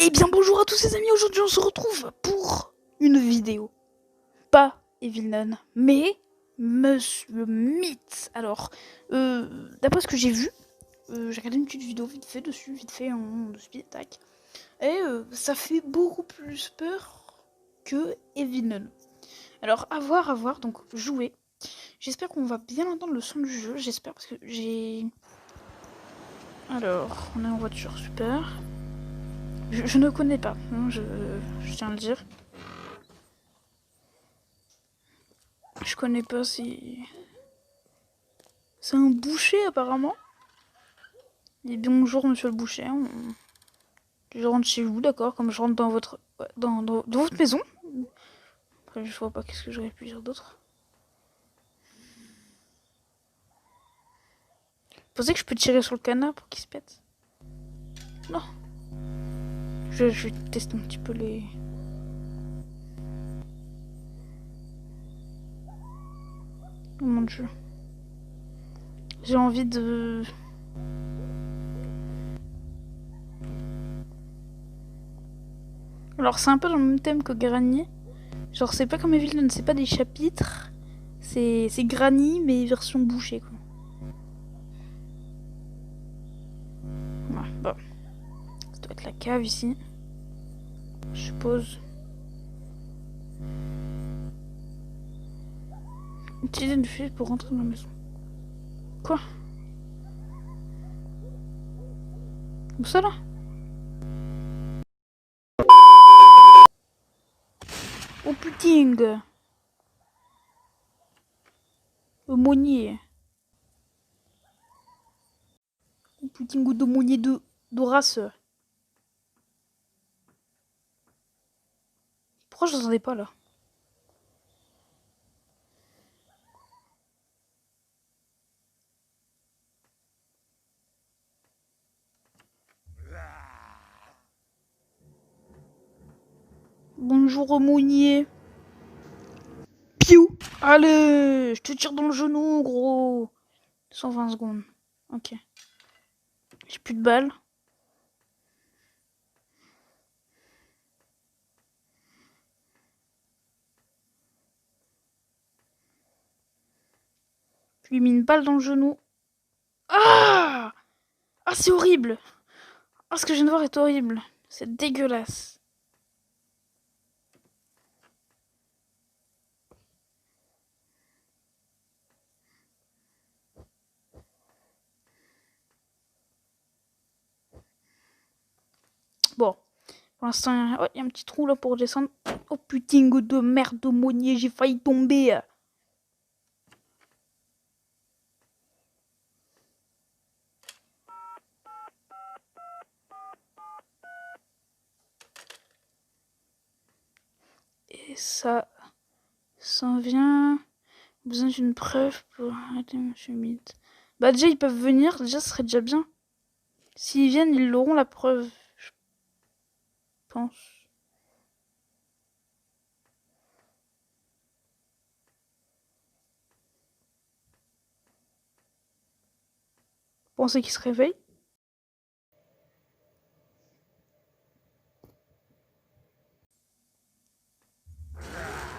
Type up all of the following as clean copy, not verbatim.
Eh bien bonjour à tous les amis, aujourd'hui on se retrouve pour une vidéo. Pas Evil Nun, mais Monsieur Mythe. Alors, d'après ce que j'ai vu, j'ai regardé une petite vidéo vite fait dessus, vite fait en speed attack. Et ça fait beaucoup plus peur que Evil Nun. Alors à voir, donc jouer. J'espère qu'on va bien entendre le son du jeu, j'espère parce que j'ai... Alors, on est en voiture, super. Je ne connais pas, hein, je tiens à le dire. Je connais pas si... C'est un boucher apparemment. Et bonjour monsieur le boucher. Je rentre chez vous, d'accord, comme je rentre dans votre dans votre maison. Après je vois pas qu'est-ce que j'aurais pu dire d'autre. Vous pensez que je peux tirer sur le canard pour qu'il se pète? Non. Je vais tester un petit peu les... Oh mon dieu. J'ai envie de... Alors c'est un peu dans le même thème que Granny. Genre c'est pas comme Evil Nun, c'est pas des chapitres. C'est Granny mais version bouchée quoi. Ouais, bon. Ça doit être la cave ici. Je suppose. Utiliser une fuite pour rentrer dans la maison. Quoi? Où ça là? Oh putain! Aumônier. Oh putain d'aumônier de race. Pourquoi je l'entendais pas là? Bonjour aumônier. Piou! Allez, je te tire dans le genou, gros. 120 secondes. Ok. J'ai plus de balles. Je lui ai mis une balle dans le genou. Ah! Ah, c'est horrible! Ah, ce que je viens de voir est horrible. C'est dégueulasse. Bon. Pour l'instant, il y a un petit trou là pour descendre. Oh putain de merde d'aumônier, j'ai failli tomber. Et ça vient... Besoin d'une preuve pour arrêter Monsieur Mythe. Bah déjà, ils peuvent venir. Déjà, ce serait déjà bien. S'ils viennent, ils l'auront la preuve. Je pense. Pensez qu'ils se réveillent.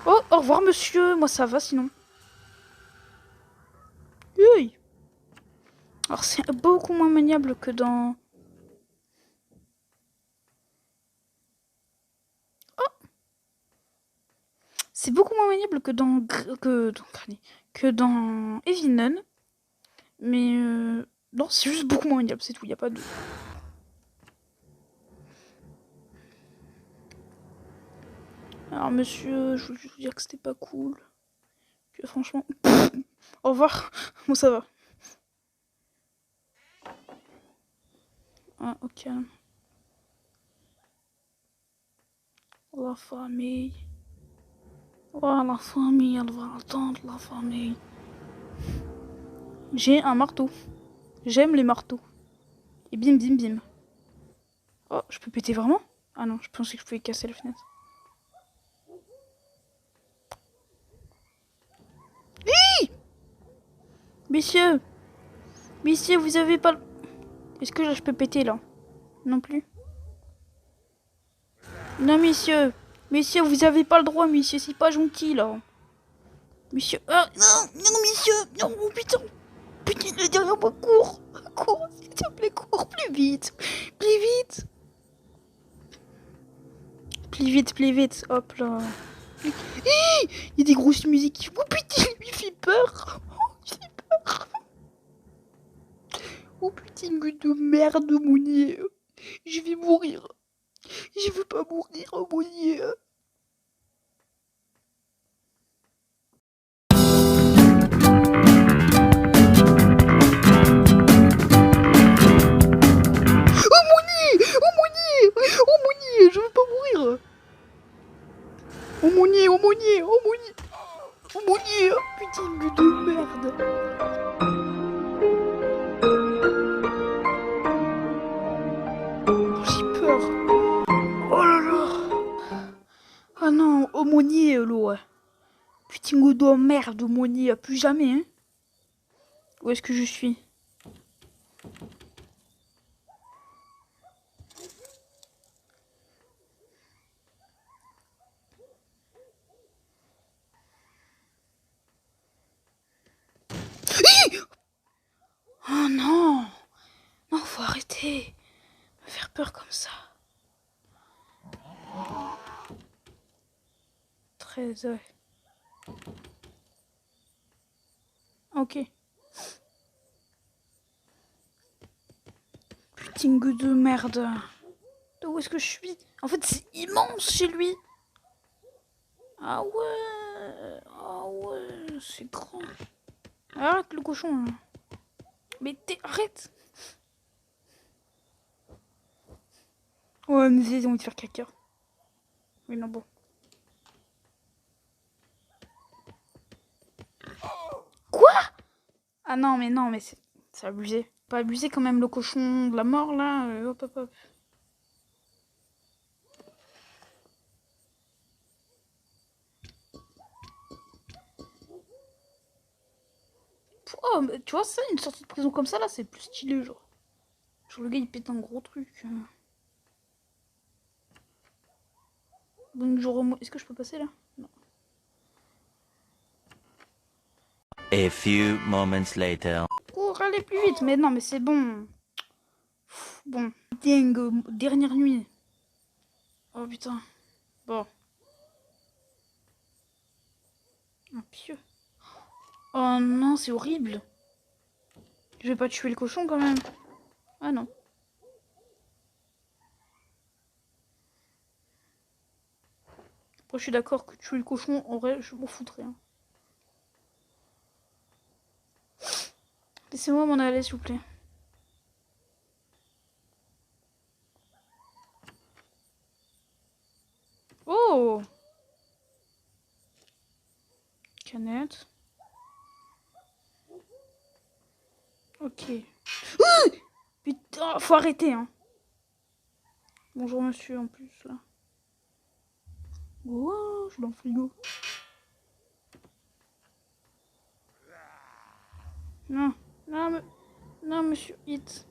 Oh, au revoir, monsieur. Moi, ça va, sinon. Oui. Alors, c'est beaucoup moins maniable que dans... C'est beaucoup moins maniable que dans... Que dans Evil Nun. Mais... Non, c'est juste beaucoup moins maniable, c'est tout. Il n'y a pas de... Alors, monsieur, je voulais juste vous dire que c'était pas cool. Que franchement... Au revoir. Bon, ça va. Ah, ok. La famille. Oh, la famille, elle va attendre, la famille. J'ai un marteau. J'aime les marteaux. Et bim, bim, bim. Oh, je peux péter vraiment? Ah non, je pensais que je pouvais casser la fenêtre. Oui! Messieurs! Messieurs, vous avez pas... Est-ce que je peux péter là? Non plus? Non, messieurs. Messieurs, vous avez pas le droit, messieurs. C'est pas gentil, là. Messieurs. Ah, non, non, messieurs. Non, oh, putain. Putain, il est derrière moi. Cours. Cours, s'il te plaît, cours. Plus vite. Plus vite. Plus vite, plus vite. Hop là. Il y a des grosses musiques. Oh putain, il lui fait peur. Oh, il fait peur. Oh putain, de merde, Mounier. Je vais mourir. Je veux pas mourir, Mounier. Oh Mounier. Oh Mounier. Oh Mounier, je veux pas mourir. Oh Mounier, oh Mounier, oh Mounier. Oh Mounier, putain de merde. Oh, j'ai peur. Oh là là. Ah non, oh Mounier, l'eau. Putain de merde, Mounier, plus jamais, hein. Où est-ce que je suis? Oh non. Non, faut arrêter. Me faire peur comme ça. 13, ouais. Ok. Putain de merde. De où est-ce que je suis? En fait, c'est immense chez lui. Ah ouais. Ah ouais, c'est grand. Arrête le cochon là. Mais arrête. Ouais, mais ils ont envie de faire caca. Oui, non, bon. Quoi? Ah non, mais c'est abusé. Pas abusé quand même le cochon de la mort là. Hop, hop, hop. Oh, mais tu vois, ça, une sortie de prison comme ça là, c'est plus stylé, genre. Genre le gars il pète un gros truc. Donc genre, est-ce que je peux passer là? Non. A few moments later. Cours, allez plus vite. Mais non, mais c'est bon. Bon. Dingue, dernière nuit. Oh putain. Bon. Un pieu. Oh non, c'est horrible. Je vais pas tuer le cochon quand même. Ah non. Après, je suis d'accord que tuer le cochon, en vrai, je m'en foutrais. Hein. Laissez-moi m'en aller, s'il vous plaît. Oh! Canette. Ok. Putain, faut arrêter, hein. Bonjour, monsieur, en plus, là. Oh, je suis dans le frigo. Non, non, non, monsieur, hit.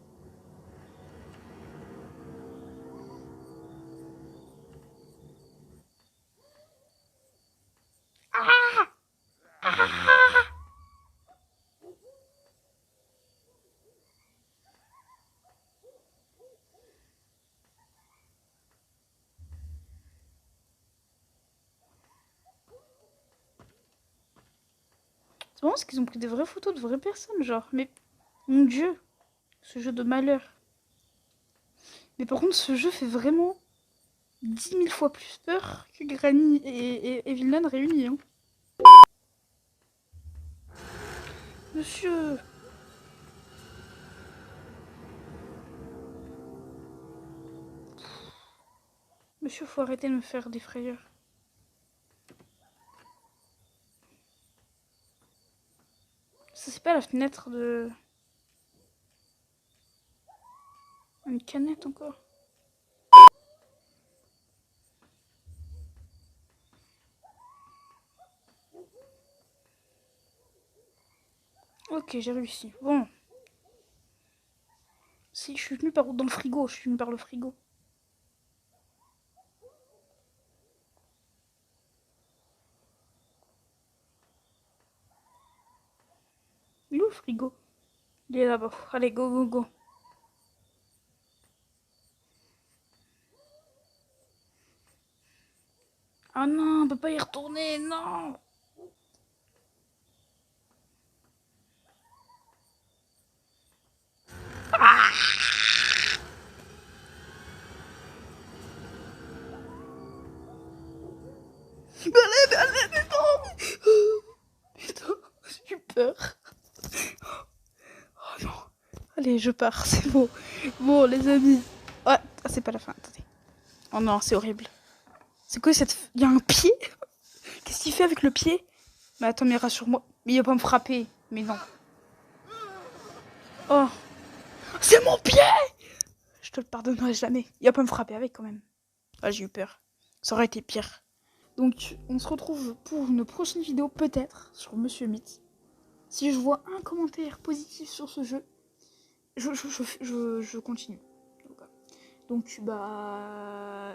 Ah! Ah! C'est marrant parce qu'ils ont pris des vraies photos de vraies personnes, genre. Mais, mon dieu, ce jeu de malheur. Mais par contre, ce jeu fait vraiment 10 000 fois plus peur que Granny et Villain réunis. Hein. Monsieur. Monsieur, faut arrêter de me faire des frayeurs. Ça, c'est pas la fenêtre de... Une canette encore. Ok, j'ai réussi. Bon. Si, je suis venue dans le frigo. Je suis venue par le frigo. le frigo? Il est là-bas. Allez, go, go, go. Ah non, on peut pas y retourner, non. Ah, mais non. Putain, j'ai eu peur. Oh non. Allez, je pars, c'est bon. Bon, les amis. Ouais, c'est pas la fin, attendez. Oh non, c'est horrible. C'est quoi cette... Il y a un pied? Qu'est-ce qu'il fait avec le pied? Mais attends, mais rassure-moi. Mais il va pas me frapper. Mais non. Oh. C'est mon pied! Je te le pardonnerai jamais. Il va pas me frapper avec quand même. Ah, j'ai eu peur. Ça aurait été pire. Donc, on se retrouve pour une prochaine vidéo, peut-être, sur Monsieur Mythe. Si je vois un commentaire positif sur ce jeu, je continue. Donc, bah...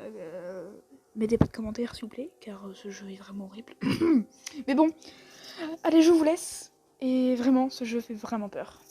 mettez pas de commentaires, s'il vous plaît, car ce jeu est vraiment horrible. Mais bon, allez, je vous laisse. Et vraiment, ce jeu fait vraiment peur.